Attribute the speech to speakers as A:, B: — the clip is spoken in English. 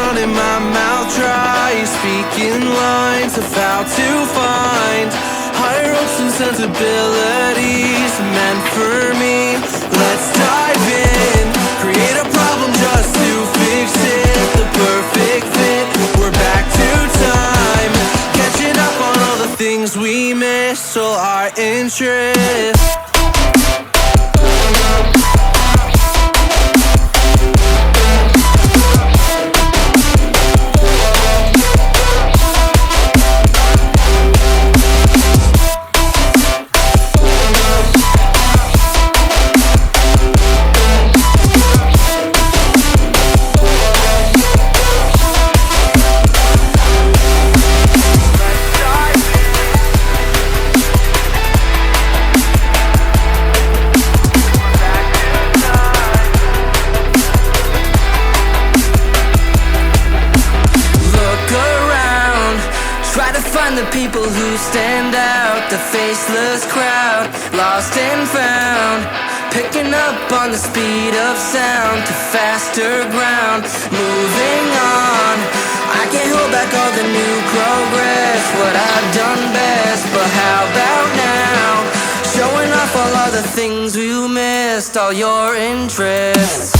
A: running my mouth dry, speaking lines of how to find higher hopes and sensibilities meant for me. Let's dive in, create a problem just to fix it. The perfect fit, we're back to time, catching up on all the things we missed, all our interests.
B: The people who stand out, the faceless crowd, lost and found, picking up on the speed of sound to faster ground, moving on. I can't hold back all the new progress, what I've done best, but how about now? Showing off all the things we missed, all your interests.